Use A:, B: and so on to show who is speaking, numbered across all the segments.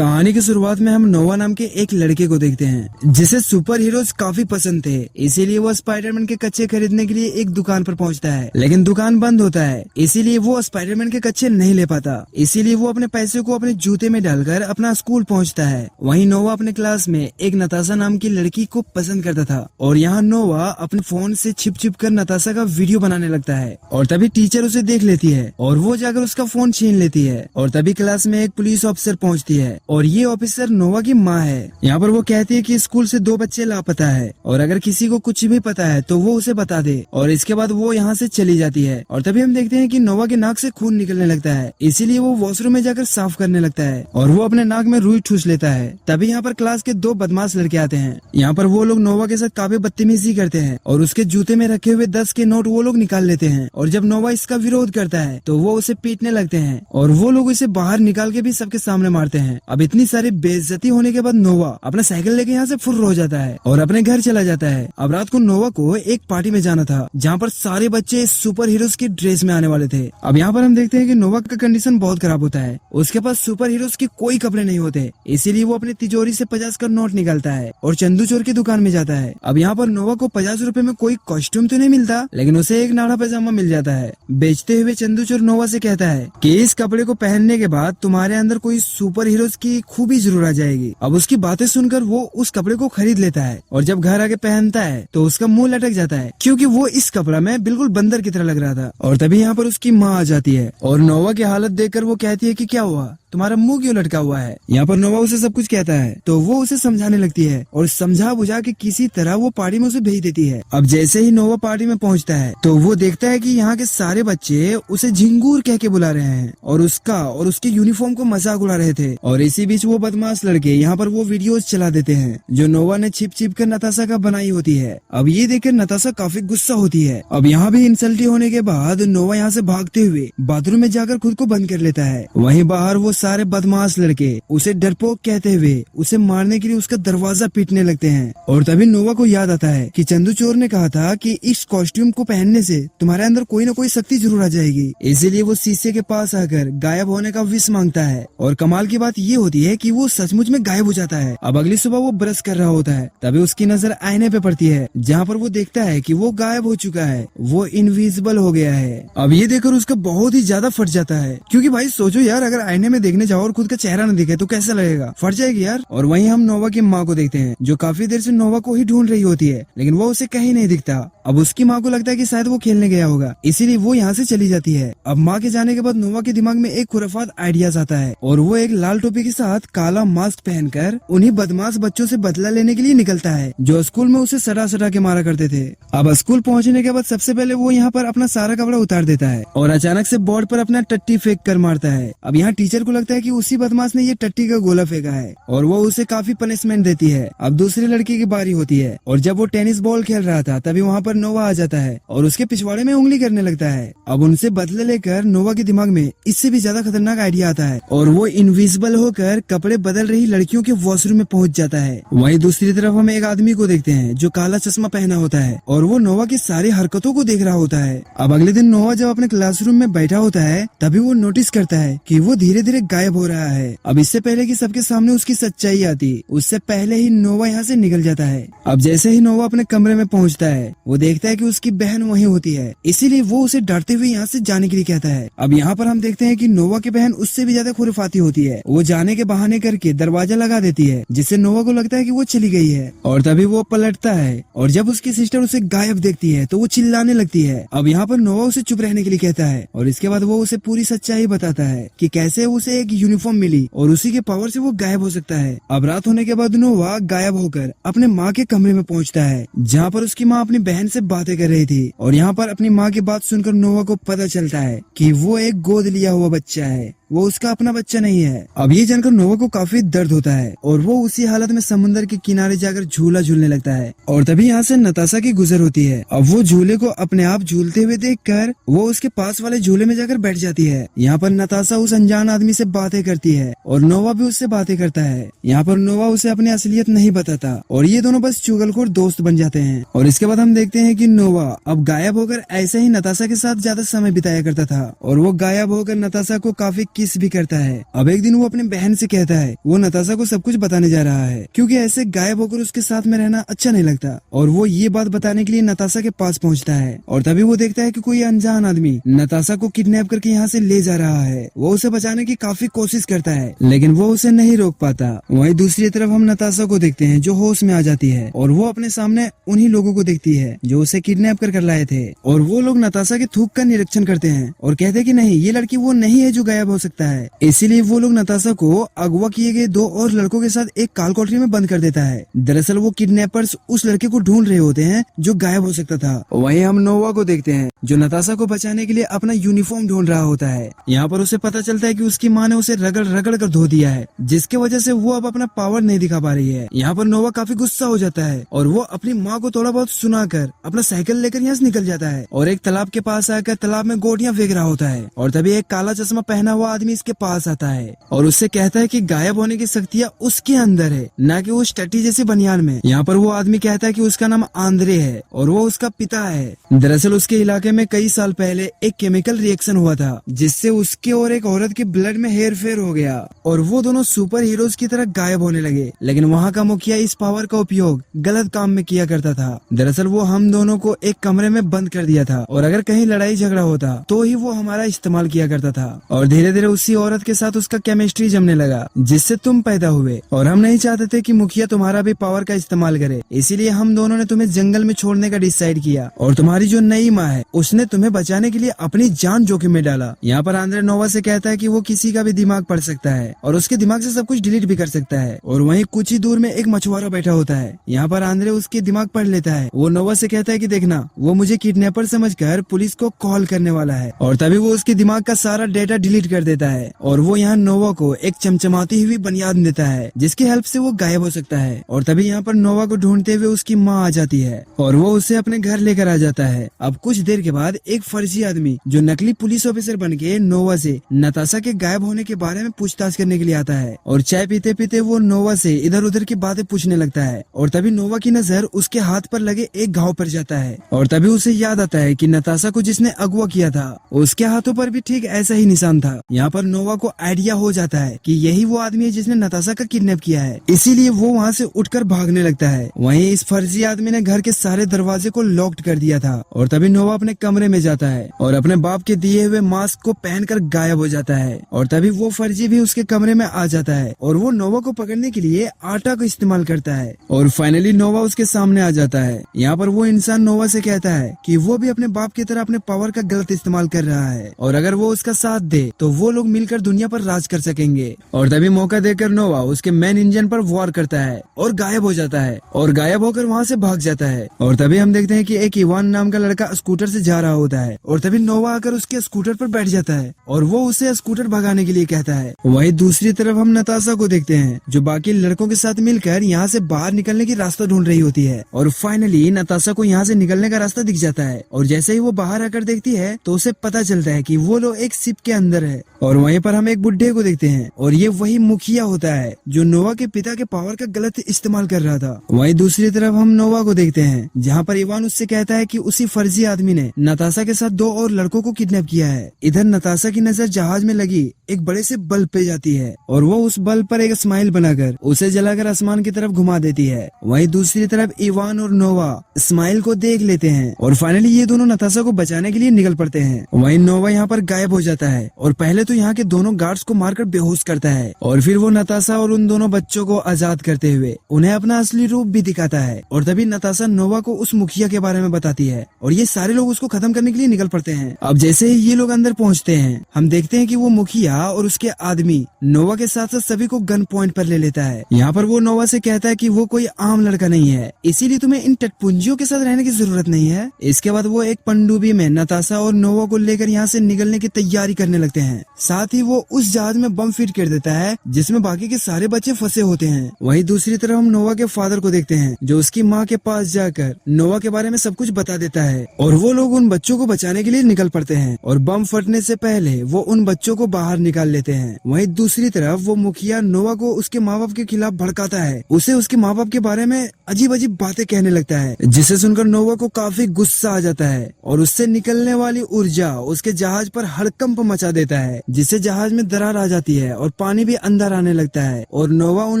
A: कहानी की शुरुआत में हम नोवा नाम के एक लड़के को देखते हैं जिसे सुपर हीरोज काफी पसंद थे। इसीलिए वो स्पाइडरमैन के कच्चे खरीदने के लिए एक दुकान पर पहुंचता है, लेकिन दुकान बंद होता है। इसीलिए वो स्पाइडरमैन के कच्चे नहीं ले पाता। इसीलिए वो अपने पैसे को अपने जूते में डालकर अपना स्कूल पहुंचता है। वहीं नोवा अपने क्लास में एक नताशा नाम की लड़की को पसंद करता था और यहाँ नोवा अपने फोन से छिप छिप कर नताशा का वीडियो बनाने लगता है और तभी टीचर उसे देख लेती है और वो जाकर उसका फोन छीन लेती है। और तभी क्लास में एक पुलिस ऑफिसर पहुंचती है और ये ऑफिसर नोवा की माँ है। यहाँ पर वो कहती है कि स्कूल से 2 बच्चे लापता है और अगर किसी को कुछ भी पता है तो वो उसे बता दे। और इसके बाद वो यहाँ से चली जाती है और तभी हम देखते हैं कि नोवा के नाक से खून निकलने लगता है। इसीलिए वो वॉशरूम में जाकर साफ करने लगता है और वो अपने नाक में रुई ठूस लेता है। तभी यहाँ पर क्लास के 2 बदमाश लड़के आते हैं। यहाँ पर वो लोग नोवा के साथ काफी बदतमीजी करते हैं और उसके जूते में रखे हुए 10 के नोट वो लोग निकाल लेते हैं। और जब नोवा इसका विरोध करता है तो वो उसे पीटने लगते हैं और वो लोग इसे बाहर निकाल के भी सबके सामने मारते हैं। अब इतनी सारी बेइज्जती होने के बाद नोवा अपना साइकिल लेके यहाँ से फुर्र हो जाता है और अपने घर चला जाता है। अब रात को नोवा को एक पार्टी में जाना था जहाँ पर सारे बच्चे सुपर हीरोज की ड्रेस में आने वाले थे। अब यहाँ पर हम देखते हैं कि नोवा का कंडीशन बहुत खराब होता है। उसके पास सुपर हीरोज के कोई कपड़े नहीं होते, इसीलिए वो अपनी तिजोरी से 50 का नोट निकालता है और चंदू चोर की दुकान में जाता है। अब यहाँ पर नोवा को 50 रुपए में कोई कॉस्ट्यूम तो नहीं मिलता, लेकिन उसे एक नाड़ा पैजामा मिल जाता है। बेचते हुए चंदू चोर नोवा से कहता है कि इस कपड़े को पहनने के बाद तुम्हारे अंदर कोई सुपर हीरोज की खूबी जरूर आ जाएगी। अब उसकी बातें सुनकर वो उस कपड़े को खरीद लेता है और जब घर आके पहनता है तो उसका मुंह लटक जाता है क्योंकि वो इस कपड़ा में बिल्कुल बंदर की तरह लग रहा था। और तभी यहाँ पर उसकी माँ आ जाती है और नोवा की हालत देखकर वो कहती है कि क्या हुआ, तुम्हारा मुंह क्यों लटका हुआ है। यहाँ पर नोवा उसे सब कुछ कहता है तो वो उसे समझाने लगती है और समझा बुझा के किसी तरह वो पार्टी में उसे भेज देती है। अब जैसे ही नोवा पार्टी में पहुँचता है तो वो देखता है कि यहाँ के सारे बच्चे उसे झिंगूर कह के बुला रहे हैं और उसका और उसके यूनिफॉर्म को मजाक उड़ा रहे थे। और इसी बीच वो बदमाश लड़के यहाँ पर वो वीडियोस चला देते हैं जो नोवा ने छिप छिप कर नताशा का बनाई होती है। अब ये देखकर नताशा काफी गुस्सा होती है। अब यहाँ भी इंसल्टी होने के बाद नोवा यहाँ से भागते हुए बाथरूम में जाकर खुद को बंद कर लेता है। वहीं बाहर वो सारे बदमाश लड़के उसे डरपोक कहते हुए उसे मारने के लिए उसका दरवाजा पीटने लगते हैं। और तभी नोवा को याद आता है कि चंदू चोर ने कहा था कि इस कॉस्ट्यूम को पहनने से तुम्हारे अंदर कोई न कोई शक्ति जरूर आ जाएगी। इसीलिए वो शीशे के पास आकर गायब होने का विश मांगता है और कमाल की बात ये होती है कि वो सचमुच में गायब हो जाता है। अब अगली सुबह वो ब्रश कर रहा होता है तभी उसकी नजर आईने पे पड़ती है जहाँ पर वो देखता है कि वो गायब हो चुका है, वो इनविजिबल हो गया है। अब ये देखकर उसका बहुत ही ज्यादा फट जाता है क्योंकि भाई सोचो यार, अगर आईने में देखने जाओ और खुद का चेहरा न दिखे तो कैसा लगेगा, फट जाएगी यार। और वहीं हम नोवा की माँ को देखते हैं जो काफी देर से नोवा को ही ढूंढ रही होती है, लेकिन वो उसे कहीं नहीं दिखता। अब उसकी माँ को लगता है कि शायद वो खेलने गया होगा, इसीलिए वो यहाँ से चली जाती है। अब माँ के जाने के बाद नोवा के दिमाग में एक खुराफात आइडियाज आता है और वो एक लाल टोपी के साथ काला मास्क पहनकर उन्हीं बदमाश बच्चों से बदला लेने के लिए निकलता है जो स्कूल में उसे सटा सटा के मारा करते थे। अब स्कूल पहुँचने के बाद सबसे पहले वो यहाँ पर अपना सारा कपड़ा उतार देता है और अचानक से बोर्ड पर अपना टट्टी फेंक कर मारता है। अब यहाँ टीचर को लगता है कि उसी बदमाश ने ये टट्टी का गोला फेंका है और वो उसे काफी पनिशमेंट देती है। अब दूसरी लड़की की बारी होती है और जब वो टेनिस बॉल खेल रहा था तभी वहाँ पर नोवा आ जाता है और उसके पिछवाड़े में उंगली करने लगता है। अब उनसे बदले लेकर नोवा के दिमाग में इससे भी ज्यादा खतरनाक आइडिया आता है और वो इनविजिबल होकर कपड़े बदल रही लड़कियों के वॉशरूम में पहुंच जाता है। वहीं दूसरी तरफ हम एक आदमी को देखते हैं जो काला चश्मा पहना होता है और वो नोवा की सारी हरकतों को देख रहा होता है। अब अगले दिन नोवा जब अपने क्लासरूम में बैठा होता है तभी वो नोटिस करता है कि वो धीरे धीरे गायब हो रहा है। अब इससे पहले कि सबके सामने उसकी सच्चाई आती उससे पहले ही नोवा यहाँ से निकल जाता है। अब जैसे ही नोवा अपने कमरे में पहुँचता है वो देखता है कि उसकी बहन वहीं होती है, इसीलिए वो उसे डरते हुए यहाँ से जाने के लिए कहता है। अब यहाँ पर हम देखते हैं कि नोवा की बहन उससे भी ज्यादा खुरफाती होती है। वो जाने के बहाने करके दरवाजा लगा देती है जिससे नोवा को लगता है कि वो चली गई है और तभी वो पलटता है और जब उसकी सिस्टर उसे गायब देखती है तो वो चिल्लाने लगती है। अब यहाँ पर नोवा उसे चुप रहने के लिए कहता है और इसके बाद वो उसे पूरी सच्चाई बताता है कि कैसे उसे एक यूनिफॉर्म मिली और उसी के पावर से वो गायब हो सकता है। अब रात होने के बाद नोवा गायब होकर अपने माँ के कमरे में पहुँचता है जहाँ पर उसकी माँ अपनी बहन से बातें कर रही थी और यहाँ पर अपनी माँ की बात सुनकर नोवा को पता चलता है कि वो एक गोद लिया हुआ बच्चा है, वो उसका अपना बच्चा नहीं है। अब ये जानकर नोवा को काफी दर्द होता है और वो उसी हालत में समुद्र के किनारे जाकर झूला झूलने लगता है और तभी यहाँ से नताशा की गुजर होती है। अब वो झूले को अपने आप झूलते हुए देखकर वो उसके पास वाले झूले में जाकर बैठ जाती है। यहाँ पर नताशा उस अनजान आदमी से बातें करती है और नोवा भी उससे बातें करता है। यहाँ पर नोवा उसे अपनी असलियत नहीं बताता और ये दोनों बस चुगलखोर दोस्त बन जाते हैं। और इसके बाद हम देखते हैं कि नोवा अब गायब होकर ऐसे ही नताशा के साथ ज्यादा समय बिताया करता था और वो गायब होकर नताशा को काफी किस भी करता है। अब एक दिन वो अपने बहन से कहता है वो नताशा को सब कुछ बताने जा रहा है, क्योंकि ऐसे गायब होकर उसके साथ में रहना अच्छा नहीं लगता। और वो ये बात बताने के लिए नताशा के पास पहुंचता है और तभी वो देखता है कि कोई अनजान आदमी नताशा को किडनैप करके यहाँ से ले जा रहा है। वो उसे बचाने की काफी कोशिश करता है लेकिन वो उसे नहीं रोक पाता। वहीं दूसरी तरफ हम नताशा को देखते हैं जो होश में आ जाती है और वो अपने सामने उन्हीं लोगों को देखती है जो उसे किडनैप कर लाए थे। और वो लोग नताशा के थूक का निरीक्षण करते हैं और कहते हैं कि नहीं, ये लड़की वो नहीं है जो गायब हो सकता है। इसीलिए वो लोग नताशा को अगवा किए गए 2 और लड़कों के साथ एक काल कोठरी में बंद कर देता है। दरअसल वो किडनैपर्स उस लड़के को ढूंढ रहे होते हैं जो गायब हो सकता था। वहीं हम नोवा को देखते हैं जो नताशा को बचाने के लिए अपना यूनिफॉर्म ढूंढ रहा होता है। यहाँ पर उसे पता चलता है कि उसकी माँ ने उसे रगड़ रगड़ कर धो दिया है, जिसके वजह से वो अब अपना पावर नहीं दिखा पा रही है। यहाँ पर नोवा काफी गुस्सा हो जाता है और वो अपनी माँ को थोड़ा बहुत सुनाकर अपना साइकिल लेकर यहाँ से निकल जाता है और एक तालाब के पास आकर तालाब में गोटियां फेंक रहा होता है। और तभी एक काला चश्मा पहना हुआ आदमी इसके पास आता है और उससे कहता है कि गायब होने की शक्तियां उसके अंदर है, न कि उस टट्टी जैसी बनियान में। यहाँ पर वो आदमी कहता है कि उसका नाम आंद्रे है और वो उसका पिता है। दरअसल उसके इलाके में कई साल पहले एक केमिकल रिएक्शन हुआ था जिससे उसके और एक औरत के ब्लड में हेर फेर हो गया और वो दोनों सुपर हीरोज की तरह गायब होने लगे। लेकिन वहाँ का मुखिया इस पावर का उपयोग गलत काम में किया करता था। दरअसल वो हम दोनों को एक कमरे में बंद कर दिया था और अगर कहीं लड़ाई झगड़ा होता तो ही वो हमारा इस्तेमाल किया करता था। और धीरे धीरे उसी औरत के साथ उसका केमिस्ट्री जमने लगा जिससे तुम पैदा हुए और हम नहीं चाहते थे कि मुखिया तुम्हारा भी पावर का इस्तेमाल करे। इसीलिए हम दोनों ने तुम्हें जंगल में छोड़ने का डिसाइड किया और तुम्हारी जो नई माँ है उसने तुम्हें बचाने के लिए अपनी जान जोखिम में डाला। यहाँ पर आंद्रे नोवा से कहता है कि वो किसी का भी दिमाग पढ़ सकता है और उसके दिमाग से सब कुछ डिलीट भी कर सकता है। और वहीं कुछ ही दूर में एक मछुआरा बैठा होता है। यहाँ पर आंद्रे उसके दिमाग पढ़ लेता है। वो नोवा से कहता है कि देखना, वो मुझे किडनैपर समझकर पुलिस को कॉल करने वाला है। और तभी वो उसके दिमाग का सारा डेटा डिलीट कर देता है और वो यहाँ नोवा को एक चमचमाती हुई बनियान देता है जिसकी हेल्प से वो गायब हो सकता है। और तभी यहाँ पर नोवा को ढूंढते हुए उसकी माँ आ जाती है और वो उसे अपने घर लेकर आ जाता है। अब कुछ देर के बाद एक फर्जी आदमी जो नकली पुलिस ऑफिसर बन के नोवा से नताशा के गायब होने के बारे में पूछताछ करने के लिए आता है और चाय पीते पीते वो नोवा से इधर उधर की बातें पूछने लगता है। और तभी नोवा की नजर उसके हाथ पर लगे एक घाव पर जाता है और तभी उसे याद आता है कि नताशा को जिसने अगवा किया था उसके हाथों पर भी ठीक ऐसा ही निशान था। यहाँ पर नोवा को आइडिया हो जाता है कि यही वो आदमी है जिसने नताशा का किडनैप किया है, इसीलिए वो वहाँ से उठकर भागने लगता है। वहीं इस फर्जी आदमी ने घर के सारे दरवाजे को लॉक्ड कर दिया था और तभी नोवा अपने कमरे में जाता है और अपने बाप के दिए हुए मास्क को पहनकर गायब हो जाता है। और तभी वो फर्जी भी उसके कमरे में आ जाता है और वो नोवा को पकड़ने के लिए आटा का इस्तेमाल करता है और फाइनली नोवा उसके सामने आ जाता है। यहाँ पर वो इंसान नोवा से कहता है कि वो भी अपने बाप की तरह अपने पावर का गलत इस्तेमाल कर रहा है और अगर वो उसका साथ दे तो वो लोग मिलकर दुनिया पर राज कर सकेंगे। और तभी मौका देकर नोवा उसके मेन इंजन पर वार करता है और गायब हो जाता है और गायब होकर वहाँ से भाग जाता है। और तभी हम देखते हैं कि एक इवान नाम का लड़का स्कूटर से जा रहा होता है और तभी नोवा आकर उसके स्कूटर पर बैठ जाता है और वो उसे स्कूटर भगाने के लिए कहता है। वहीं दूसरी तरफ हम नताशा को देखते हैं जो बाकी लड़कों के साथ मिलकर यहाँ से बाहर निकलने की रास्ता ढूंढ रही होती है और फाइनली नताशा को यहाँ से निकलने का रास्ता दिख जाता है और जैसे ही वो बाहर आकर देखती है तो उसे पता चलता है कि वो लोग एक शिप के अंदर है। और वहीं पर हम एक बुढ़े को देखते हैं और ये वही मुखिया होता है जो नोवा के पिता के पावर का गलत इस्तेमाल कर रहा था। वहीं दूसरी तरफ हम नोवा को देखते हैं जहाँ पर इवान उससे कहता है कि उसी फर्जी आदमी ने नताशा के साथ 2 और लड़कों को किडनैप किया है। इधर नताशा की नजर जहाज में लगी एक बड़े से बल्ब पे जाती है और वो उस बल्ब पर एक स्माइल बनाकर उसे जलाकर आसमान की तरफ घुमा देती है। वहीं दूसरी तरफ इवान और नोवा स्माइल को देख लेते हैं और फाइनली ये दोनों नताशा को बचाने के लिए निकल पड़ते हैं। वहीं नोवा यहाँ पर गायब हो जाता है और पहले तो यहाँ के दोनों गार्ड्स को मारकर बेहोश करता है और फिर वो नताशा और उन दोनों बच्चों को आजाद करते हुए उन्हें अपना असली रूप भी दिखाता है। और तभी नताशा नोवा को उस मुखिया के बारे में बताती है और ये सारे लोग उसको खत्म करने के लिए निकल पड़ते हैं। अब जैसे ही ये लोग अंदर पहुँचते हैं हम देखते हैं कि वो मुखिया और उसके आदमी नोवा के साथ साथ सभी को गन पॉइंट पर ले लेता है। यहाँ पर वो नोवा से कहता है कि वो कोई आम लड़का नहीं है, इसीलिए तुम्हें इन टटपुंजियों के साथ रहने की जरूरत नहीं है। इसके बाद वो एक पनडुब्बी में नताशा और नोवा को लेकर यहाँ से निकलने की तैयारी करने लगते हैं। साथ ही वो उस जहाज में बम फिट कर देता है जिसमें बाकी के सारे बच्चे फंसे होते हैं। वहीं दूसरी तरफ हम नोवा के फादर को देखते हैं जो उसकी माँ के पास जाकर नोवा के बारे में सब कुछ बता देता है और वो लोग उन बच्चों को बचाने के लिए निकल पड़ते हैं और बम फटने से पहले वो उन बच्चों को बाहर निकाल लेते हैं। वहीं दूसरी तरफ वो मुखिया नोवा को उसके माँ बाप के खिलाफ भड़काता है, उसे उसके माँ बाप के बारे में अजीब अजीब बातें कहने लगता है जिसे सुनकर नोवा को काफी गुस्सा आ जाता है और उससे निकलने वाली ऊर्जा उसके जहाज पर हड़कंप मचा देता है जिससे जहाज में दरार आ जाती है और पानी भी अंदर आने लगता है और नोवा उन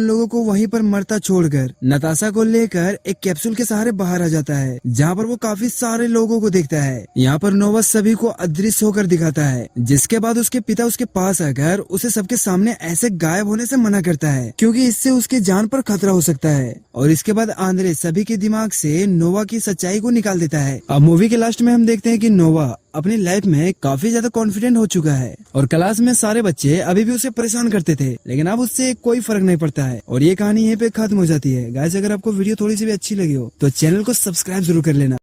A: लोगों को वहीं पर मरता छोड़कर नताशा को लेकर एक कैप्सूल के सहारे बाहर आ जाता है, जहाँ पर वो काफी सारे लोगों को देखता है। यहाँ पर नोवा सभी को अदृश्य होकर दिखाता है, जिसके बाद उसके पिता उसके पास आकर उसे सबके सामने ऐसे गायब होने से मना करता है, क्योंकि इससे उसके जान पर खतरा हो सकता है। और इसके बाद आंद्रे सभी के दिमाग से नोवा की सच्चाई को निकाल देता है। अब मूवी के लास्ट में हम देखते हैं कि नोवा अपनी लाइफ में काफी ज्यादा कॉन्फिडेंट हो चुका है और क्लास में सारे बच्चे अभी भी उसे परेशान करते थे, लेकिन अब उससे कोई फर्क नहीं पड़ता है। और ये कहानी यहीं पे खत्म हो जाती है। गाइस, अगर आपको वीडियो थोड़ी सी भी अच्छी लगी हो तो चैनल को सब्सक्राइब जरूर कर लेना।